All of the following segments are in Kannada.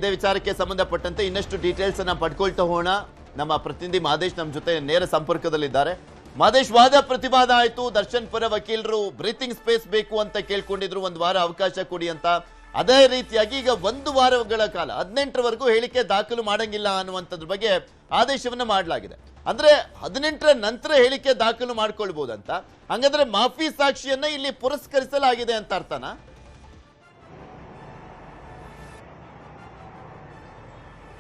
ಇದೇ ವಿಚಾರಕ್ಕೆ ಸಂಬಂಧಪಟ್ಟಂತೆ ಇನ್ನಷ್ಟು ಡೀಟೇಲ್ಸ್ ಅನ್ನ ಪಡ್ಕೊಳ್ತಾ ಹೋಗೋಣ. ನಮ್ಮ ಪ್ರತಿನಿಧಿ ಮಾದೇಶ್ ನಮ್ಮ ಜೊತೆ ನೇರ ಸಂಪರ್ಕದಲ್ಲಿದ್ದಾರೆ. ಮಾದೇಶ್, ವಾದ ಪ್ರತಿವಾದ ಆಯ್ತು. ದರ್ಶನ್ ಪರ ವಕೀಲರು ಬ್ರೀತಿಂಗ್ ಸ್ಪೇಸ್ ಬೇಕು ಅಂತ ಕೇಳ್ಕೊಂಡಿದ್ರು, ಒಂದು ವಾರ ಅವಕಾಶ ಕೊಡಿ ಅಂತ. ಅದೇ ರೀತಿಯಾಗಿ ಈಗ 1 ವಾರಗಳ ಕಾಲ 18ರವರೆಗೂ ಹೇಳಿಕೆ ದಾಖಲು ಮಾಡಂಗಿಲ್ಲ ಅನ್ನುವಂಥದ್ರ ಬಗ್ಗೆ ಆದೇಶವನ್ನ ಮಾಡಲಾಗಿದೆ. ಅಂದ್ರೆ 18ರ ನಂತರ ಹೇಳಿಕೆ ದಾಖಲು ಮಾಡ್ಕೊಳ್ಬಹುದಂತ. ಹಂಗಂದ್ರೆ ಮಾಫಿ ಸಾಕ್ಷಿಯನ್ನ ಇಲ್ಲಿ ಪುರಸ್ಕರಿಸಲಾಗಿದೆ ಅಂತ ಅರ್ಥನಾ?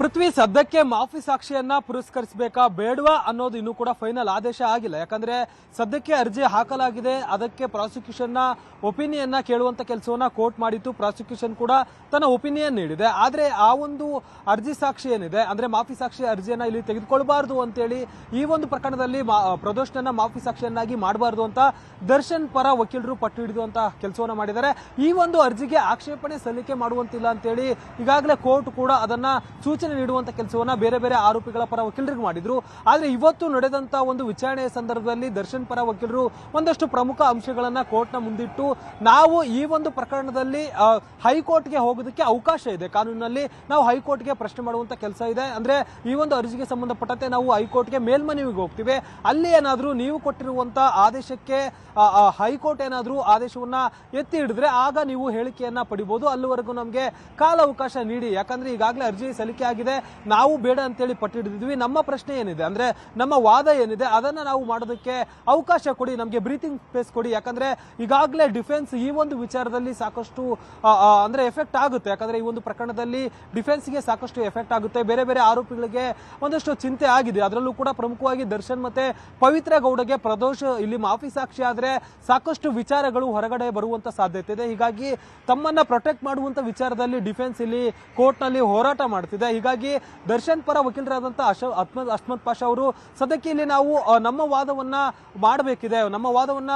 ಪೃಥ್ವಿ, ಸದ್ಯಕ್ಕೆ ಮಾಫಿ ಸಾಕ್ಷಿಯನ್ನ ಪುರಸ್ಕರಿಸಬೇಕಾ ಬೇಡವಾ ಅನ್ನೋದು ಇನ್ನೂ ಕೂಡ ಫೈನಲ್ ಆದೇಶ ಆಗಿಲ್ಲ. ಯಾಕಂದ್ರೆ ಸದ್ಯಕ್ಕೆ ಅರ್ಜಿ ಹಾಕಲಾಗಿದೆ, ಅದಕ್ಕೆ ಪ್ರಾಸಿಕ್ಯೂಷನ್ ನ ಒಪಿನಿಯನ್ ಕೇಳುವಂತ ಕೆಲಸವನ್ನ ಕೋರ್ಟ್ ಮಾಡಿತ್ತು. ಪ್ರಾಸಿಕ್ಯೂಷನ್ ಕೂಡ ತನ್ನ ಒಪಿನಿಯನ್ ನೀಡಿದೆ. ಆದ್ರೆ ಆ ಒಂದು ಅರ್ಜಿ ಸಾಕ್ಷಿ ಏನಿದೆ, ಅಂದ್ರೆ ಮಾಫಿ ಸಾಕ್ಷಿ ಅರ್ಜಿಯನ್ನ ಇಲ್ಲಿ ತೆಗೆದುಕೊಳ್ಬಾರ್ದು ಅಂತೇಳಿ ಈ ಒಂದು ಪ್ರಕರಣದಲ್ಲಿ ಪ್ರದೋಷನ ಮಾಫಿ ಸಾಕ್ಷಿಯನ್ನಾಗಿ ಮಾಡಬಾರ್ದು ಅಂತ ದರ್ಶನ್ ಪರ ವಕೀಲರು ಪಟ್ಟು ಹಿಡಿದುವಂತ ಕೆಲಸವನ್ನ ಮಾಡಿದ್ದಾರೆ. ಈ ಒಂದು ಅರ್ಜಿಗೆ ಆಕ್ಷೇಪಣೆ ಸಲ್ಲಿಕೆ ಮಾಡುವಂತಿಲ್ಲ ಅಂತೇಳಿ ಈಗಾಗಲೇ ಕೋರ್ಟ್ ಕೂಡ ಅದನ್ನ ಸೂಚನೆ ನೀಡುವಂತ ಕೆಲಸವನ್ನ ಬೇರೆ ಬೇರೆ ಆರೋಪಿಗಳ ಪರ ವಕೀಲರಿಗೆ ಮಾಡಿದ್ರು. ಆದ್ರೆ ಇವತ್ತು ನಡೆದಂತ ಒಂದು ವಿಚಾರಣೆಯ ಸಂದರ್ಭದಲ್ಲಿ ದರ್ಶನ್ ಪರ ವಕೀಲರು ಒಂದಷ್ಟು ಪ್ರಮುಖ ಅಂಶಗಳನ್ನ ಕೋರ್ಟ್ ನ ಮುಂದಿಟ್ಟು, ನಾವು ಈ ಒಂದು ಪ್ರಕರಣದಲ್ಲಿ ಹೈಕೋರ್ಟ್ಗೆ ಹೋಗೋದಕ್ಕೆ ಅವಕಾಶ ಇದೆ, ಕಾನೂನಿನಲ್ಲಿ ನಾವು ಹೈಕೋರ್ಟ್ಗೆ ಪ್ರಶ್ನೆ ಮಾಡುವಂತ ಕೆಲಸ ಇದೆ. ಅಂದ್ರೆ ಈ ಒಂದು ಅರ್ಜಿಗೆ ಸಂಬಂಧಪಟ್ಟಂತೆ ನಾವು ಹೈಕೋರ್ಟ್ಗೆ ಮೇಲ್ಮನವಿಗೆ ಹೋಗ್ತೀವಿ, ಅಲ್ಲಿ ಏನಾದ್ರೂ ನೀವು ಕೊಟ್ಟಿರುವಂತ ಆದೇಶಕ್ಕೆ ಹೈಕೋರ್ಟ್ ಏನಾದ್ರೂ ಆದೇಶವನ್ನ ಎತ್ತಿ ಹಿಡಿದ್ರೆ ಆಗ ನೀವು ಹೇಳಿಕೆಯನ್ನ ಪಡಿಬಹುದು. ಅಲ್ಲಿವರೆಗೂ ನಮಗೆ ಕಾಲಾವಕಾಶ ನೀಡಿ, ಯಾಕಂದ್ರೆ ಈಗಾಗಲೇ ಅರ್ಜಿ ಸಲ್ಲಿಕೆ ಆಗಿದೆ, ನಾವು ಬೇಡ ಅಂತೇಳಿ ಪಟ್ಟು ಹಿಡಿದಿದ್ವಿ. ನಮ್ಮ ಪ್ರಶ್ನೆ ಏನಿದೆ ಅಂದ್ರೆ ನಮ್ಮ ವಾದ ಏನಿದೆ ಅದನ್ನ ನಾವು ಮಾಡೋದಕ್ಕೆ ಅವಕಾಶ ಕೊಡಿ, ನಮಗೆ ಬ್ರೀತಿಂಗ್ ಸ್ಪೇಸ್ ಕೊಡಿ. ಯಾಕಂದ್ರೆ ಈಗಾಗಲೇ ಡಿಫೆನ್ಸ್ ಈ ಒಂದು ವಿಚಾರದಲ್ಲಿ ಸಾಕಷ್ಟು ಅಂದ್ರೆ ಎಫೆಕ್ಟ್ ಆಗುತ್ತೆ. ಯಾಕಂದ್ರೆ ಈ ಒಂದು ಪ್ರಕರಣದಲ್ಲಿ ಡಿಫೆನ್ಸ್ಗೆ ಸಾಕಷ್ಟು ಎಫೆಕ್ಟ್ ಆಗುತ್ತೆ. ಬೇರೆ ಬೇರೆ ಆರೋಪಿಗಳಿಗೆ ಒಂದಷ್ಟು ಚಿಂತೆ ಆಗಿದೆ. ಅದರಲ್ಲೂ ಕೂಡ ಪ್ರಮುಖವಾಗಿ ದರ್ಶನ್ ಮತ್ತೆ ಪವಿತ್ರ ಗೌಡಗೆ ಪ್ರದೋಷ್ ಇಲ್ಲಿ ಮಾಫಿ ಸಾಕ್ಷಿ ಆದ್ರೆ ಸಾಕಷ್ಟು ವಿಚಾರಗಳು ಹೊರಗಡೆ ಬರುವಂತ ಸಾಧ್ಯತೆ ಇದೆ. ಹೀಗಾಗಿ ತಮ್ಮನ್ನ ಪ್ರೊಟೆಕ್ಟ್ ಮಾಡುವಂತ ವಿಚಾರದಲ್ಲಿ ಡಿಫೆನ್ಸ್ ಇಲ್ಲಿ ಕೋರ್ಟ್ ನಲ್ಲಿ ಹೋರಾಟ ಮಾಡ್ತಿದೆ. ಹೀಗಾಗಿ ದರ್ಶನ್ ಪರ ವಕೀಲರಾದಂತಹ ಅಸ್ಮತ್ ಪಾಷಾ ಅವರು ಸದ್ಯಕ್ಕೆ ಇಲ್ಲಿ ನಾವು ನಮ್ಮ ವಾದವನ್ನ ಮಾಡಬೇಕಿದೆ, ನಮ್ಮ ವಾದವನ್ನ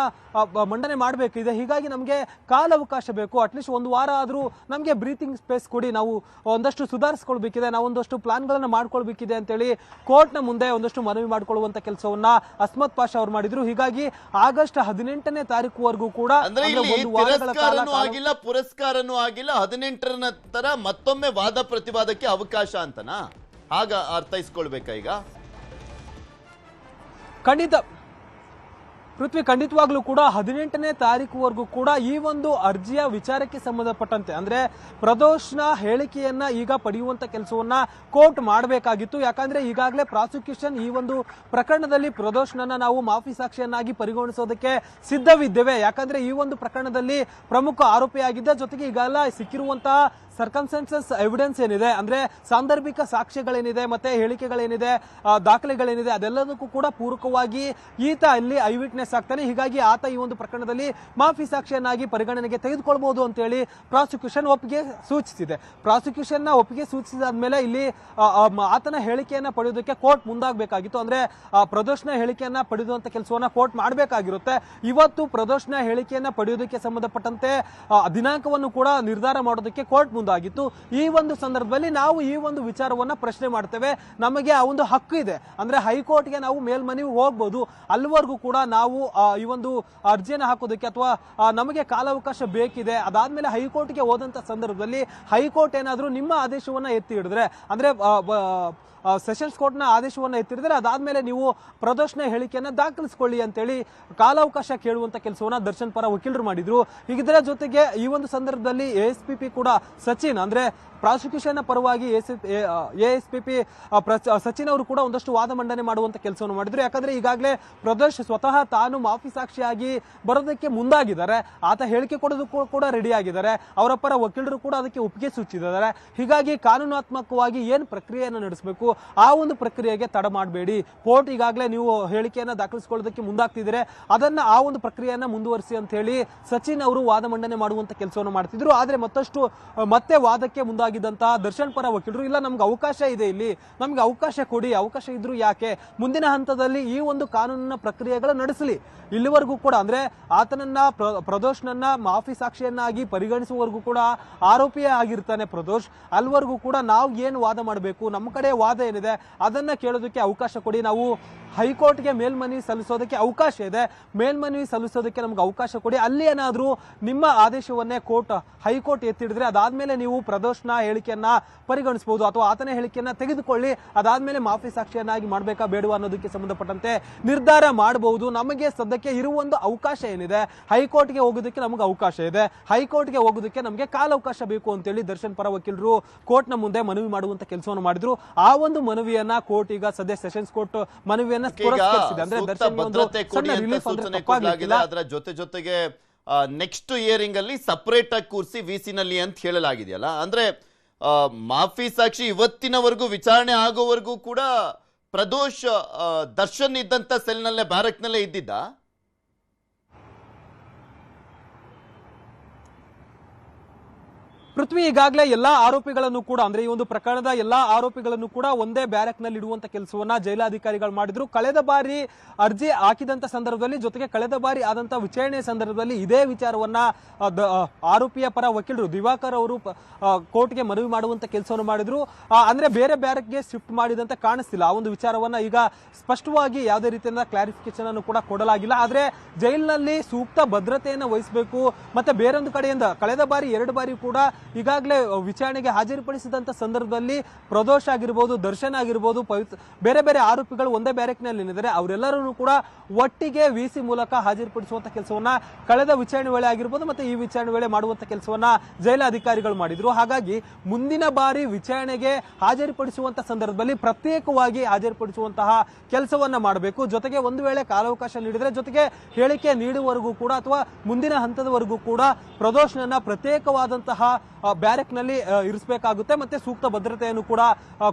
ಮಂಡನೆ ಮಾಡಬೇಕಿದೆ, ಹೀಗಾಗಿ ನಮಗೆ ಕಾಲಾವಕಾಶ ಬೇಕು, ಅಟ್ಲೀಸ್ಟ್ 1 ವಾರ ಆದ್ರೂ ನಮಗೆ ಬ್ರೀತಿಂಗ್ ಸ್ಪೇಸ್ ಕೊಡಿ, ನಾವು ಒಂದಷ್ಟು ಸುಧಾರಿಸ್ಕೊಳ್ಬೇಕಿದೆ, ನಾವು ಒಂದಷ್ಟು ಪ್ಲಾನ್ ಗಳನ್ನ ಮಾಡ್ಕೊಳ್ಬೇಕಿದೆ ಅಂತೇಳಿ ಕೋರ್ಟ್ ನ ಮುಂದೆ ಒಂದಷ್ಟು ಮನವಿ ಮಾಡ್ಕೊಳ್ಳುವಂತ ಕೆಲಸವನ್ನ ಅಸ್ಮತ್ ಪಾಷಾ ಅವರು ಮಾಡಿದ್ರು. ಹೀಗಾಗಿ ಆಗಸ್ಟ್ 18ನೇ ತಾರೀಕುವರೆಗೂ ಕೂಡ ಆಗಿಲ್ಲ, ಪುರಸ್ಕಾರನೂ ಆಗಿಲ್ಲ, 18ರ ನಂತರ ಮತ್ತೊಮ್ಮೆ ವಾದ ಪ್ರತಿವಾದಕ್ಕೆ ಅವಕಾಶ ಅಂತನಾ? ಆಗ ಅರ್ಥೈಸ್ಕೊಳ್ಬೇಕಾ ಈಗ? ಖಂಡಿತ ಪೃಥ್ವಿ, ಖಂಡಿತವಾಗ್ಲೂ ಕೂಡ 18ನೇ ತಾರೀಕುವರೆಗೂ ಕೂಡ ಈ ಒಂದು ಅರ್ಜಿಯ ವಿಚಾರಕ್ಕೆ ಸಂಬಂಧಪಟ್ಟಂತೆ ಅಂದ್ರೆ ಪ್ರದೋಷ್ನ ಹೇಳಿಕೆಯನ್ನ ಈಗ ಪಡೆಯುವಂತ ಕೆಲಸವನ್ನ ಕೋರ್ಟ್ ಮಾಡಬೇಕಾಗಿತ್ತು. ಯಾಕಂದ್ರೆ ಈಗಾಗಲೇ ಪ್ರಾಸಿಕ್ಯೂಷನ್ ಈ ಒಂದು ಪ್ರಕರಣದಲ್ಲಿ ಪ್ರದೋಷ್ನನ್ನ ನಾವು ಮಾಫಿ ಸಾಕ್ಷಿಯನ್ನಾಗಿ ಪರಿಗಣಿಸೋದಕ್ಕೆ ಸಿದ್ಧವಿದ್ದೇವೆ. ಯಾಕಂದ್ರೆ ಈ ಒಂದು ಪ್ರಕರಣದಲ್ಲಿ ಪ್ರಮುಖ ಆರೋಪಿಯಾಗಿದ್ದ, ಜೊತೆಗೆ ಈಗಾಗಲೇ ಸಿಕ್ಕಿರುವಂತಹ ಸರ್ಕಮ್ಸ್ಟಾನ್ಸಸ್ ಎವಿಡೆನ್ಸ್ ಏನಿದೆ ಅಂದ್ರೆ ಸಾಂದರ್ಭಿಕ ಸಾಕ್ಷ್ಯಗಳೇನಿದೆ ಮತ್ತೆ ಹೇಳಿಕೆಗಳೇನಿದೆ, ದಾಖಲೆಗಳೇನಿದೆ, ಅದೆಲ್ಲದಕ್ಕೂ ಕೂಡ ಪೂರಕವಾಗಿ ಈತ ಇಲ್ಲಿ ಐ ವಿಟ್ನೆಸ್ ಆಗ್ತಾನೆ. ಹೀಗಾಗಿ ಆತ ಈ ಒಂದು ಪ್ರಕರಣದಲ್ಲಿ ಮಾಫಿ ಸಾಕ್ಷಿಯನ್ನಾಗಿ ಪರಿಗಣನೆಗೆ ತೆಗೆದುಕೊಳ್ಬಹುದು ಅಂತ ಹೇಳಿ ಪ್ರಾಸಿಕ್ಯೂಷನ್ ಒಪ್ಪಿಗೆ ಸೂಚಿಸಿದೆ. ಪ್ರಾಸಿಕ್ಯೂಷನ್ ನ ಒಪ್ಪಿಗೆ ಸೂಚಿಸಿದಾದ್ಮೇಲೆ ಇಲ್ಲಿ ಆತನ ಹೇಳಿಕೆಯನ್ನ ಪಡೆಯೋದಕ್ಕೆ ಕೋರ್ಟ್ ಮುಂದಾಗಬೇಕಾಗಿತ್ತು. ಅಂದ್ರೆ ಪ್ರದೋಷ್ನ ಹೇಳಿಕೆಯನ್ನ ಪಡೆಯುವಂತ ಕೆಲಸವನ್ನ ಕೋರ್ಟ್ ಮಾಡಬೇಕಾಗಿರುತ್ತೆ. ಇವತ್ತು ಪ್ರದೋಷ್ನ ಹೇಳಿಕೆಯನ್ನ ಪಡೆಯೋದಕ್ಕೆ ಸಂಬಂಧಪಟ್ಟಂತೆ ದಿನಾಂಕವನ್ನು ಕೂಡ ನಿರ್ಧಾರ ಮಾಡೋದಕ್ಕೆ ಕೋರ್ಟ್ ಮುಂದಾಗಿತ್ತು. ಈ ಒಂದು ಸಂದರ್ಭದಲ್ಲಿ ನಾವು ಈ ಒಂದು ವಿಚಾರವನ್ನ ಪ್ರಶ್ನೆ ಮಾಡ್ತೇವೆ, ನಮಗೆ ಆ ಒಂದು ಹಕ್ಕು ಇದೆ. ಅಂದ್ರೆ ಹೈಕೋರ್ಟ್ಗೆ ನಾವು ಮೇಲ್ಮನವಿ ಹೋಗ್ಬೋದು, ಅಲ್ಲಿವರೆಗೂ ಕೂಡ ನಾವು ಈ ಒಂದು ಅರ್ಜಿಯನ್ನು ಹಾಕೋದಕ್ಕೆ ಅಥವಾ ನಮಗೆ ಕಾಲಾವಕಾಶ ಬೇಕಿದೆ. ಅದಾದ್ಮೇಲೆ ಹೈಕೋರ್ಟ್ಗೆ ಹೋದಂತ ಸಂದರ್ಭದಲ್ಲಿ ಹೈಕೋರ್ಟ್ ಏನಾದ್ರೂ ನಿಮ್ಮ ಆದೇಶವನ್ನ ಎತ್ತಿ ಹಿಡಿದ್ರೆ ಅಂದ್ರೆ ಸೆಷನ್ಸ್ ಕೋರ್ಟ್ ನ ಆದೇಶವನ್ನ ಎತ್ತಿರಿದ್ರೆ ಅದಾದ್ಮೇಲೆ ನೀವು ಪ್ರದೋಷನ ಹೇಳಿಕೆಯನ್ನ ದಾಖಲಿಸಿಕೊಳ್ಳಿ ಅಂತೇಳಿ ಕಾಲಾವಕಾಶ ಕೇಳುವಂತ ಕೆಲಸವನ್ನ ದರ್ಶನ್ ಪರ ವಕೀಲರು ಮಾಡಿದ್ರು. ಇದರ ಜೊತೆಗೆ ಈ ಒಂದು ಸಂದರ್ಭದಲ್ಲಿ ಎಎಸ್ಪಿಪಿ ಕೂಡ ಸಚಿನ್ ಅಂದ್ರೆ ಪ್ರಾಸಿಕ್ಯೂಷನ್ ಪರವಾಗಿ ಎಎಸ್ಪಿಪಿ ಸಚಿನ್ ಅವರು ಕೂಡ ಒಂದಷ್ಟು ವಾದ ಮಂಡನೆ ಮಾಡುವಂತ ಕೆಲಸವನ್ನು ಮಾಡಿದ್ರು. ಯಾಕಂದ್ರೆ ಈಗಾಗಲೇ ಪ್ರದೋಷ್ ಸ್ವತಃ ತಾನು ಮಾಫಿ ಸಾಕ್ಷಿಯಾಗಿ ಬರೋದಕ್ಕೆ ಮುಂದಾಗಿದ್ದಾರೆ, ಆತ ಹೇಳಿಕೆ ಕೊಡೋದಕ್ಕೂ ಕೂಡ ರೆಡಿ ಆಗಿದ್ದಾರೆ, ಅವರ ಪರ ವಕೀಲರು ಕೂಡ ಅದಕ್ಕೆ ಒಪ್ಪಿಗೆ ಸೂಚಿಸಿದ್ದಾರೆ. ಹೀಗಾಗಿ ಕಾನೂನಾತ್ಮಕವಾಗಿ ಏನ್ ಪ್ರಕ್ರಿಯೆಯನ್ನು ನಡೆಸಬೇಕು ಆ ಒಂದು ಪ್ರಕ್ರಿಯೆಗೆ ತಡ ಮಾಡಬೇಡಿ, ಕೋರ್ಟ್ ಈಗಾಗಲೇ ನೀವು ಹೇಳಿಕೆಯನ್ನ ದಾಖಲಿಸಿಕೊಳ್ಳೋದಕ್ಕೆ ಮುಂದಾಗ್ತಿದ್ರೆ ಅದನ್ನ ಆ ಒಂದು ಪ್ರಕ್ರಿಯೆಯನ್ನ ಮುಂದುವರಿಸಿ ಅಂತ ಹೇಳಿ ಸಚಿನ್ ಅವರು ವಾದ ಮಂಡನೆ ಮಾಡುವಂತ ಕೆಲಸವನ್ನು ಮಾಡ್ತಿದ್ರು. ಆದ್ರೆ ಮತ್ತೆ ವಾದಕ್ಕೆ ಮುಂದಾಗಿದ್ದಂತಹ ದರ್ಶನ್ ಪರ ವಕೀಲರು ಇಲ್ಲ, ನಮ್ಗೆ ಅವಕಾಶ ಇದೆ, ಇಲ್ಲಿ ನಮ್ಗೆ ಅವಕಾಶ ಕೊಡಿ, ಅವಕಾಶ ಇದ್ರು ಯಾಕೆ, ಮುಂದಿನ ಹಂತದಲ್ಲಿ ಈ ಒಂದು ಕಾನೂನಿನ ಪ್ರಕ್ರಿಯೆಗಳು ನಡೆಸಲಿ, ಇಲ್ಲಿವರೆಗೂ ಕೂಡ ಅಂದ್ರೆ ಆತನನ್ನ ಪ್ರದೋಷ್ನನ್ನ ಮಾಫಿ ಸಾಕ್ಷಿಯನ್ನಾಗಿ ಪರಿಗಣಿಸುವವರೆಗೂ ಕೂಡ ಆರೋಪಿಯೇ ಆಗಿರ್ತಾನೆ ಪ್ರದೋಷ್, ಅಲ್ಲಿವರೆಗೂ ಕೂಡ ನಾವು ಏನು ವಾದ ಮಾಡಬೇಕು, ನಮ್ಮ ಕಡೆ ವಾದ ಏನಿದೆ ಅದನ್ನ ಕೇಳೋದಕ್ಕೆ ಅವಕಾಶ ಕೊಡಿ, ನಾವು ಹೈಕೋರ್ಟ್ಗೆ ಮೇಲ್ಮನವಿ ಸಲ್ಲಿಸೋದಕ್ಕೆ ಅವಕಾಶ ಇದೆ. ಮೇಲ್ಮನವಿ ಸಲ್ಲಿಸೋದಕ್ಕೆ ನಮ್ಗೆ ಅವಕಾಶ ಕೊಡಿ. ಅಲ್ಲಿ ಏನಾದರೂ ನಿಮ್ಮ ಆದೇಶವನ್ನೇ ಹೈಕೋರ್ಟ್ ಎತ್ತಿಡಿದ್ರೆ ಅದಾದ್ಮೇಲೆ ನೀವು ಪ್ರದೋಷ್ನ ಹೇಳಿಕೆಯನ್ನ ಪರಿಗಣಿಸಬಹುದು, ಅಥವಾ ಆತನ ಹೇಳಿಕೆಯನ್ನ ತೆಗೆದುಕೊಳ್ಳಿ, ಅದಾದ್ಮೇಲೆ ಮಾಫಿ ಸಾಕ್ಷಿಯನ್ನಾಗಿ ಮಾಡಬೇಕಾ ಬೇಡವಾ ಅನ್ನೋದಕ್ಕೆ ಸಂಬಂಧಪಟ್ಟಂತೆ ನಿರ್ಧಾರ ಮಾಡಬಹುದು. ನಮಗೆ ಸದ್ಯಕ್ಕೆ ಇರುವ ಒಂದು ಅವಕಾಶ ಏನಿದೆ, ಹೈಕೋರ್ಟ್ಗೆ ಹೋಗೋದಕ್ಕೆ ನಮಗೆ ಅವಕಾಶ ಇದೆ. ಹೈಕೋರ್ಟ್ಗೆ ಹೋಗೋದಕ್ಕೆ ನಮಗೆ ಕಾಲಾವಕಾಶ ಬೇಕು ಅಂತೇಳಿ ದರ್ಶನ್ ಪರ ವಕೀಲರು ಕೋರ್ಟ್ನ ಮುಂದೆ ಮನವಿ ಮಾಡುವಂತ ಕೆಲಸವನ್ನು ಮಾಡಿದ್ರು. ಆ ಒಂದು ಮನವಿಯನ್ನ ಕೋರ್ಟ್ ಈಗ ಸದ್ಯ ಸೆಷನ್ಸ್ ಕೋರ್ಟ್ ಮನವಿಯನ್ನ ಪುರಸ್ಕರಿಸಿದೆ. ಅಂದ್ರೆ ದರ್ಶನ್ ರಿಲೀಫ್ ಅಂದ್ರೆ ತಪ್ಪಾಗಿಲ್ಲ. ಅದರ ಜೊತೆಗೆ ನೆಕ್ಸ್ಟ್ ಹಿಯರಿಂಗ್ ಅಲ್ಲಿ ಸಪರೇಟ್ ಆಗಿ ಕೂರಿಸಿ ವಿಸಿನಲ್ಲಿ ಅಂತ ಹೇಳಲಾಗಿದೆಯಲ್ಲ, ಅಂದ್ರೆ ಮಾಫಿ ಸಾಕ್ಷಿ ಇವತ್ತಿನವರೆಗೂ ವಿಚಾರಣೆ ಆಗೋವರೆಗೂ ಕೂಡ ಪ್ರದೋಷ್ ದರ್ಶನ್ ಇದ್ದಂತ ಸೆಲ್ನಲ್ಲೇ ಬ್ಯಾರಕ್ನಲ್ಲೇ ಇದ್ದಿದ್ದ. ಪೃಥ್ವಿ ಈಗಾಗಲೇ ಎಲ್ಲಾ ಆರೋಪಿಗಳನ್ನು ಕೂಡ, ಅಂದ್ರೆ ಈ ಒಂದು ಪ್ರಕರಣದ ಎಲ್ಲಾ ಆರೋಪಿಗಳನ್ನು ಕೂಡ ಒಂದೇ ಬ್ಯಾರಕ್ ನಲ್ಲಿ ಇಡುವಂತ ಕೆಲಸವನ್ನ ಜೈಲಾಧಿಕಾರಿಗಳು ಮಾಡಿದ್ರು. ಕಳೆದ ಬಾರಿ ಅರ್ಜಿ ಹಾಕಿದಂತ ಸಂದರ್ಭದಲ್ಲಿ, ಜೊತೆಗೆ ಕಳೆದ ಬಾರಿ ಆದಂತ ವಿಚಾರಣೆಯ ಸಂದರ್ಭದಲ್ಲಿ ಇದೇ ವಿಚಾರವನ್ನ ಆರೋಪಿಯ ಪರ ವಕೀಲರು ದಿವಾಕರ್ ಅವರು ಕೋರ್ಟ್ಗೆ ಮನವಿ ಮಾಡುವಂತ ಕೆಲಸವನ್ನು ಮಾಡಿದ್ರು. ಅಂದ್ರೆ ಬೇರೆ ಬ್ಯಾರಕ್ಗೆ ಶಿಫ್ಟ್ ಮಾಡಿದಂತೆ ಕಾಣಿಸ್ತಿಲ್ಲ. ಆ ಒಂದು ವಿಚಾರವನ್ನ ಈಗ ಸ್ಪಷ್ಟವಾಗಿ ಯಾವುದೇ ರೀತಿಯಿಂದ ಕ್ಲಾರಿಫಿಕೇಶನ್ ಅನ್ನು ಕೂಡ ಕೊಡಲಾಗಿಲ್ಲ. ಆದ್ರೆ ಜೈಲಿನಲ್ಲಿ ಸೂಕ್ತ ಭದ್ರತೆಯನ್ನು ವಹಿಸಬೇಕು. ಮತ್ತೆ ಬೇರೊಂದು ಕಡೆಯಿಂದ ಕಳೆದ ಬಾರಿ 2 ಬಾರಿ ಕೂಡ ಈಗಾಗಲೇ ವಿಚಾರಣೆಗೆ ಹಾಜರುಪಡಿಸಿದಂತ ಸಂದರ್ಭದಲ್ಲಿ ಪ್ರದೋಷ್ ಆಗಿರ್ಬೋದು, ದರ್ಶನ್ ಆಗಿರ್ಬೋದು, ಬೇರೆ ಬೇರೆ ಆರೋಪಿಗಳು ಒಂದೇ ಬ್ಯಾರಕ್ನಲ್ಲಿ ಏನಿದ್ದಾರೆ ಅವರೆಲ್ಲರೂ ಕೂಡ ಒಟ್ಟಿಗೆ ವಿಸಿ ಮೂಲಕ ಹಾಜರುಪಡಿಸುವಂತ ಕೆಲಸವನ್ನ ಕಳೆದ ವಿಚಾರಣೆ ವೇಳೆ ಆಗಿರ್ಬೋದು ಮತ್ತೆ ಈ ವಿಚಾರಣೆ ವೇಳೆ ಮಾಡುವಂತ ಕೆಲಸವನ್ನ ಜೈಲಾಧಿಕಾರಿಗಳು ಮಾಡಿದ್ರು. ಹಾಗಾಗಿ ಮುಂದಿನ ಬಾರಿ ವಿಚಾರಣೆಗೆ ಹಾಜರುಪಡಿಸುವಂತ ಸಂದರ್ಭದಲ್ಲಿ ಪ್ರತ್ಯೇಕವಾಗಿ ಹಾಜರುಪಡಿಸುವಂತಹ ಕೆಲಸವನ್ನ ಮಾಡಬೇಕು. ಜೊತೆಗೆ ಒಂದು ವೇಳೆ ಕಾಲಾವಕಾಶ ನೀಡಿದ್ರೆ, ಜೊತೆಗೆ ಹೇಳಿಕೆ ನೀಡುವವರೆಗೂ ಕೂಡ ಅಥವಾ ಮುಂದಿನ ಹಂತದವರೆಗೂ ಕೂಡ ಪ್ರದೋಷ್ನನ್ನ ಪ್ರತ್ಯೇಕವಾದಂತಹ ಬ್ಯಾರಕ್ ನಲ್ಲಿ ಇರಿಸಬೇಕಾಗುತ್ತೆ. ಮತ್ತೆ ಸೂಕ್ತ ಭದ್ರತೆಯನ್ನು ಕೂಡ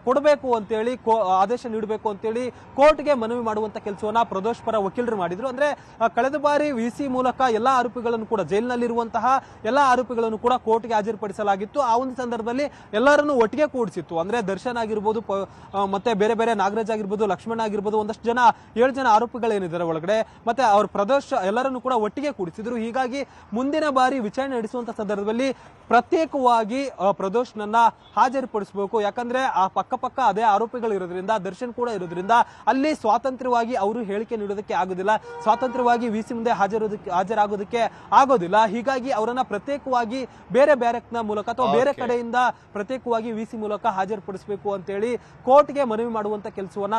ಕೊಡಬೇಕು ಅಂತೇಳಿ ಆದೇಶ ನೀಡಬೇಕು ಅಂತೇಳಿ ಕೋರ್ಟ್ಗೆ ಮನವಿ ಮಾಡುವಂತ ಕೆಲಸವನ್ನ ಪ್ರದೋಷ್ ಪರ ವಕೀಲರು ಮಾಡಿದ್ರು. ಅಂದ್ರೆ ಕಳೆದ ಬಾರಿ ವಿಸಿ ಮೂಲಕ ಎಲ್ಲಾ ಆರೋಪಿಗಳನ್ನು ಕೂಡ ಜೈಲಿನಲ್ಲಿರುವಂತಹ ಎಲ್ಲಾ ಆರೋಪಿಗಳನ್ನು ಕೂಡ ಕೋರ್ಟ್ಗೆ ಹಾಜರುಪಡಿಸಲಾಗಿತ್ತು. ಆ ಒಂದು ಸಂದರ್ಭದಲ್ಲಿ ಎಲ್ಲರನ್ನು ಒಟ್ಟಿಗೆ ಕೂಡಿಸಿತ್ತು. ಅಂದ್ರೆ ದರ್ಶನ್ ಆಗಿರ್ಬೋದು, ಮತ್ತೆ ಬೇರೆ ಬೇರೆ ನಾಗರಾಜ್ ಆಗಿರ್ಬೋದು, ಲಕ್ಷ್ಮಣ ಆಗಿರ್ಬೋದು, ಒಂದಷ್ಟು ಜನ 7 ಜನ ಆರೋಪಿಗಳೇನಿದ್ದಾರೆ ಒಳಗಡೆ, ಮತ್ತೆ ಅವ್ರ ಪ್ರದೋಷ್ ಎಲ್ಲರನ್ನು ಕೂಡ ಒಟ್ಟಿಗೆ ಕೂಡಿಸಿದ್ರು. ಹೀಗಾಗಿ ಮುಂದಿನ ಬಾರಿ ವಿಚಾರಣೆ ನಡೆಸುವಂತ ಸಂದರ್ಭದಲ್ಲಿ ಪ್ರತ್ಯೇಕವಾಗಿ ಪ್ರದೋಷ್ನನ್ನ ಹಾಜರುಪಡಿಸಬೇಕು. ಯಾಕಂದ್ರೆ ಆ ಪಕ್ಕ ಅದೇ ಆರೋಪಿಗಳು ಇರೋದ್ರಿಂದ, ದರ್ಶನ್ ಕೂಡ ಇರೋದ್ರಿಂದ ಅಲ್ಲಿ ಸ್ವಾತಂತ್ರ್ಯವಾಗಿ ಅವರು ಹೇಳಿಕೆ ನೀಡೋದಕ್ಕೆ ಆಗೋದಿಲ್ಲ, ಸ್ವಾತಂತ್ರ್ಯವಾಗಿ ವಿಸಿ ಮುಂದೆ ಹಾಜರಾಗೋದಕ್ಕೆ ಆಗೋದಿಲ್ಲ. ಹೀಗಾಗಿ ಅವರನ್ನ ಪ್ರತ್ಯೇಕವಾಗಿ ಬೇರೆ ಬ್ಯಾರಕ್ನ ಮೂಲಕ ಅಥವಾ ಬೇರೆ ಕಡೆಯಿಂದ ಪ್ರತ್ಯೇಕವಾಗಿ ವಿಸಿ ಮೂಲಕ ಹಾಜರುಪಡಿಸಬೇಕು ಅಂತೇಳಿ ಕೋರ್ಟ್ಗೆ ಮನವಿ ಮಾಡುವಂತ ಕೆಲಸವನ್ನ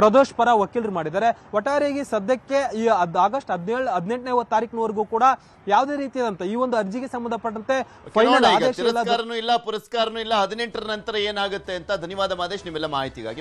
ಪ್ರದೋಷ್ ಪರ ವಕೀಲರು ಮಾಡಿದ್ದಾರೆ. ಒಟ್ಟಾರೆಯಾಗಿ ಸದ್ಯಕ್ಕೆ ಈ ಆಗಸ್ಟ್ 18ನೇ ತಾರೀಕಿನವರೆಗೂ ಕೂಡ ಯಾವುದೇ ರೀತಿಯಾದಂತ ಈ ಒಂದು ಅರ್ಜಿಗೆ ಸಂಬಂಧಪಟ್ಟಂತೆ ತಿರಸ್ಕಾರನೂ ಇಲ್ಲ, ಪುರಸ್ಕಾರನೂ ಇಲ್ಲ. 18ರ ನಂತರ ಏನಾಗುತ್ತೆ ಅಂತ. ಧನ್ಯವಾದ ಮಾದೇಶ್ ನಿಮ್ಮೆಲ್ಲ ಮಾಹಿತಿಗಾಗಿ.